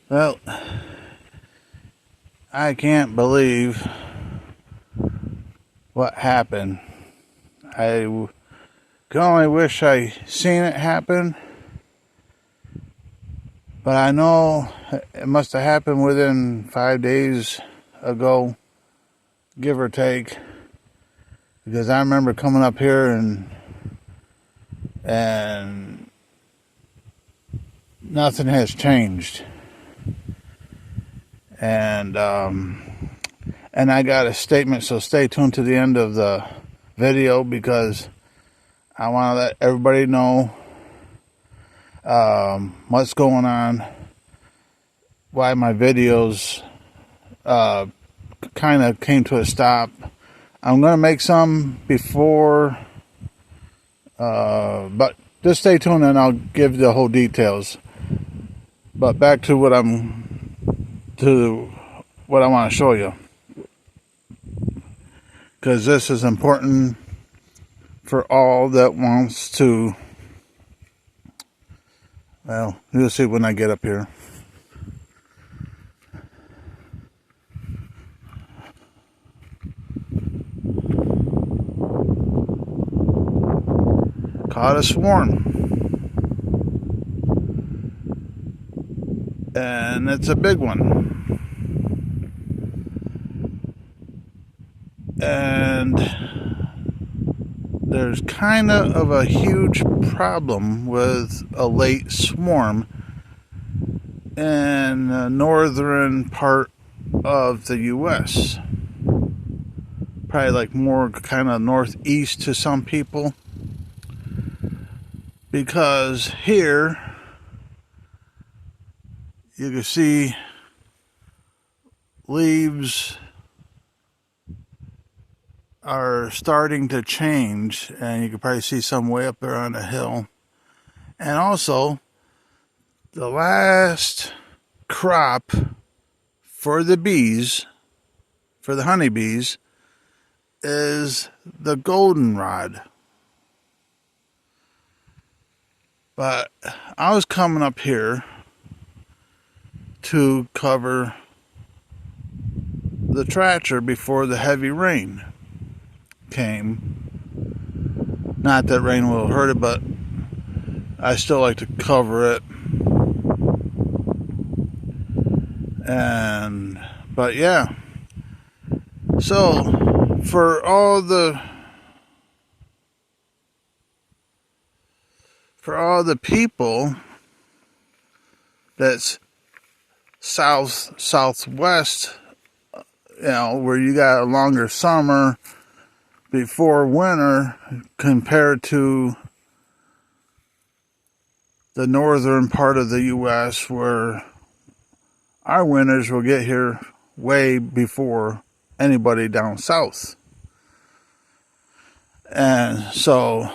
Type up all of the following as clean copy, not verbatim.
Well, I can't believe what happened. I can only wish I seen it happen, but I know it must have happened within 5 days ago, give or take, because I remember coming up here and nothing has changed. And I got a statement, so stay tuned to the end of the video because I want to let everybody know what's going on, why my videos kind of came to a stop. I'm going to make some before, but just stay tuned and I'll give the whole details. But back to what I want to show you, because this is important for all that wants to. Well, you'll see when I get up here. Caught a swarm. And it's a big one. And there's kind of a huge problem with a late swarm in the northern part of the U.S. Probably like more kind of northeast to some people. Because here you can see leaves are starting to change, and you can probably see some way up there on the hill. And also, the last crop for the bees, for the honeybees, is the goldenrod. But I was coming up here to cover the tractor before the heavy rain came. Not that rain will hurt it, but I still like to cover it. But yeah. So for all the people that's southwest, where you got a longer summer before winter compared to the northern part of the U.S. where our winters will get here way before anybody down south. And so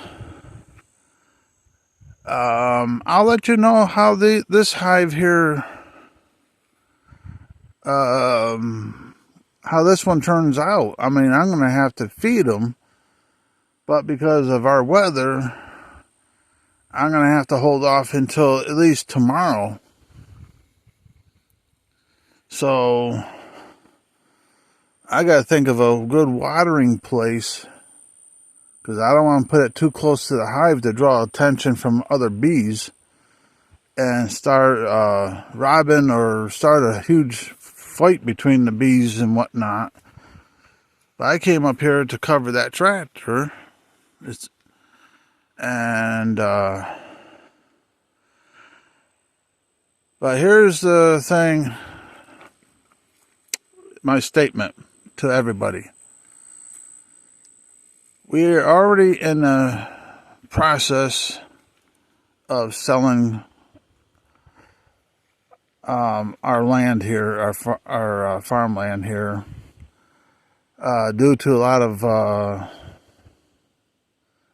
I'll let you know how this hive here, how this one turns out. I mean, I'm going to have to feed them, but because of our weather, I'm going to have to hold off until at least tomorrow. So I got to think of a good watering place, because I don't want to put it too close to the hive to draw attention from other bees and start robbing or start a huge fight between the bees and whatnot. But I came up here to cover that tractor. But here's the thing, my statement to everybody. We are already in the process of selling our land here, our farmland here, due to a lot of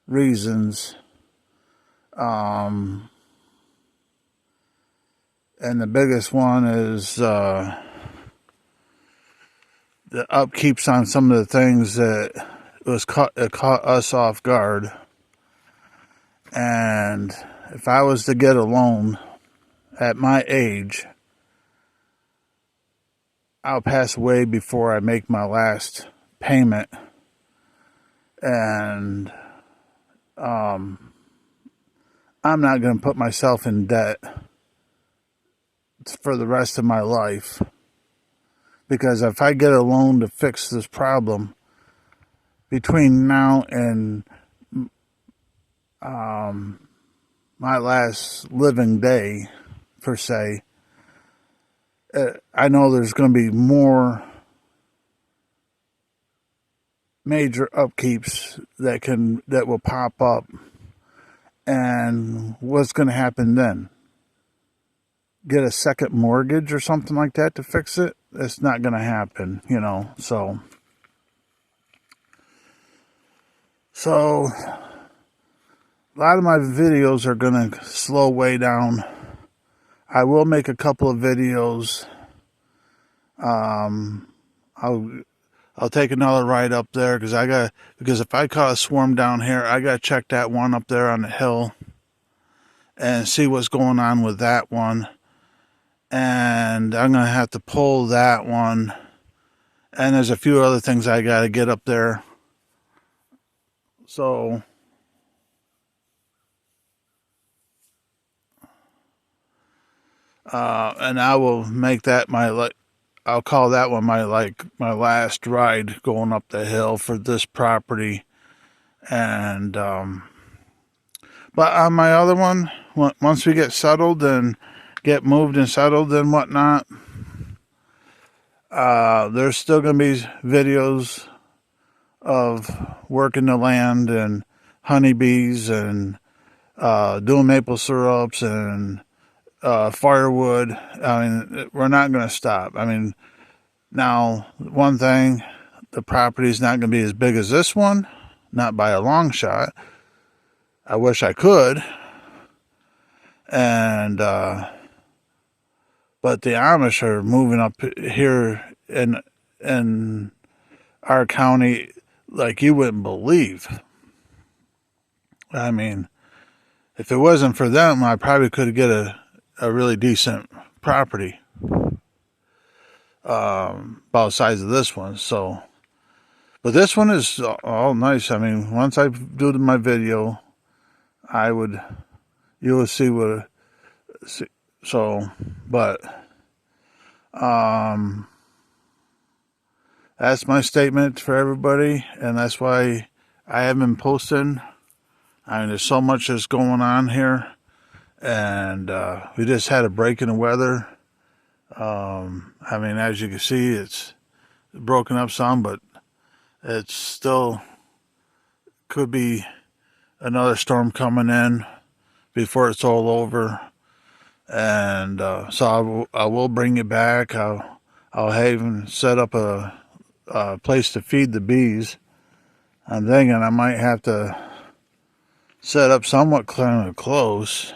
reasons. And the biggest one is the upkeeps on some of the things that it caught us off guard. And if I was to get a loan at my age, I'll pass away before I make my last payment. And I'm not going to put myself in debt for the rest of my life. Because if I get a loan to fix this problem, between now and my last living day, per se, I know there's going to be more major upkeeps that will pop up. And what's going to happen then? Get a second mortgage or something like that to fix it? It's not going to happen, you know. So a lot of my videos are going to slow way down. I will make a couple of videos. I'll take another ride up there because if I caught a swarm down here, I got to check that one up there on the hill and see what's going on with that one. And I'm going to have to pull that one. And there's a few other things I got to get up there. So and I will make that I'll call that one my last ride going up the hill for this property. And but on my other one, once we get settled and get moved and settled and whatnot, there's still going to be videos of working the land and honeybees and doing maple syrups and firewood. I mean, we're not going to stop. I mean, now, one thing, the property's not going to be as big as this one, not by a long shot. I wish I could. And but the Amish are moving up here in our county like you wouldn't believe. I mean, if it wasn't for them, I probably could get a really decent property about the size of this one. So, but this one is all nice. I mean, once I do my video, you will see what. So, but that's my statement for everybody, and that's why I haven't been posting. I mean, there's so much that's going on here. And we just had a break in the weather. I mean, as you can see, it's broken up some, but it's still could be another storm coming in before it's all over. And so I will bring it back. I'll even set up a place to feed the bees. I'm thinking I might have to set up somewhat kind of close.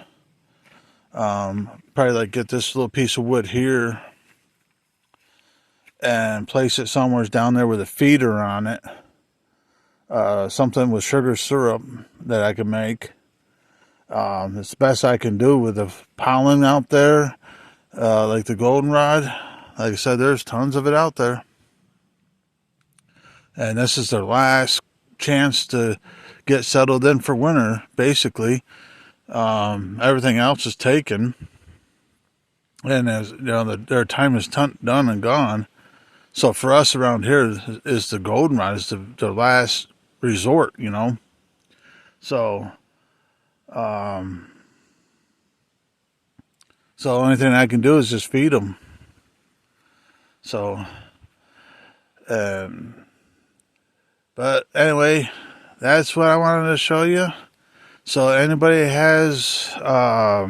Probably like get this little piece of wood here and place it somewhere down there with a feeder on it. Something with sugar syrup that I can make. It's the best I can do with the pollen out there, like the goldenrod. Like I said, there's tons of it out there. And this is their last chance to get settled in for winter, basically. Everything else is taken, and as you know, their time is done and gone. So for us around here, is the goldenrod is the last resort, you know. So, so the only thing I can do is just feed them. So, but anyway, that's what I wanted to show you. So anybody has or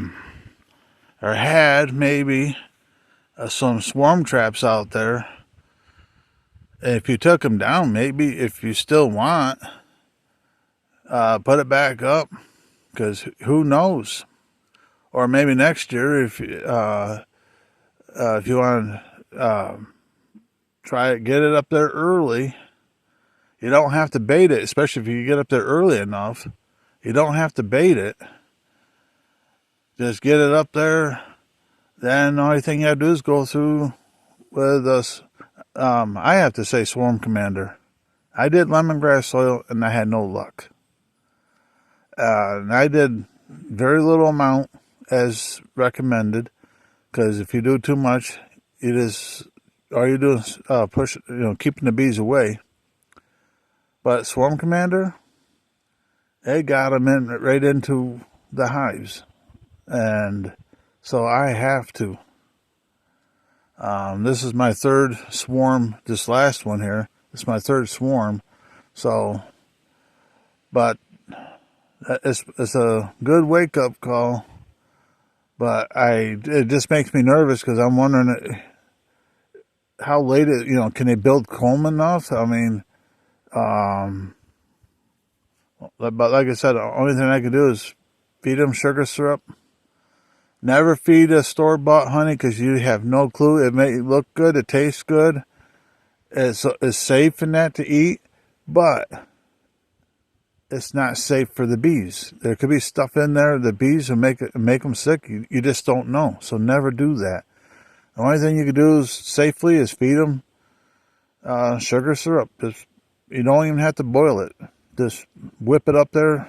had maybe some swarm traps out there, if you took them down, maybe if you still want, put it back up, because who knows? Or maybe next year, if you want to try it, get it up there early. You don't have to bait it, especially if you get up there early enough. You don't have to bait it. Just get it up there. Then the only thing you have to do is go through with I have to say Swarm Commander. I did lemongrass soil and I had no luck. And I did very little amount as recommended, because if you do too much, it is all you do is push, keeping the bees away. But Swarm Commander, it got them in right into the hives, and so I have to. This is my third swarm. This last one here, this is my third swarm. So, but it's a good wake up call. But it just makes me nervous because I'm wondering how late can they build comb enough? I mean, but like I said, the only thing I can do is feed them sugar syrup. Never feed a store-bought honey because you have no clue. It may look good, it tastes good, it's safe in that to eat, but it's not safe for the bees. There could be stuff in there, the bees will make them sick. You just don't know, so never do that. The only thing you can do is safely is feed them sugar syrup. You don't even have to boil it. Just whip it up there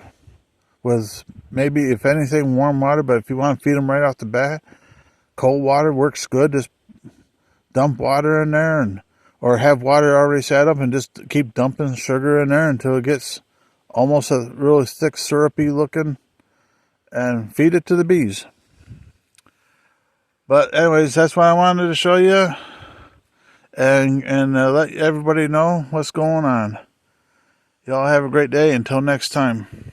with maybe, if anything, warm water. But if you want to feed them right off the bat, cold water works good. Just dump water in there, or have water already set up and just keep dumping sugar in there until it gets almost a really thick, syrupy looking, and feed it to the bees. But anyways, that's what I wanted to show you, and let everybody know what's going on. Y'all have a great day. Until next time.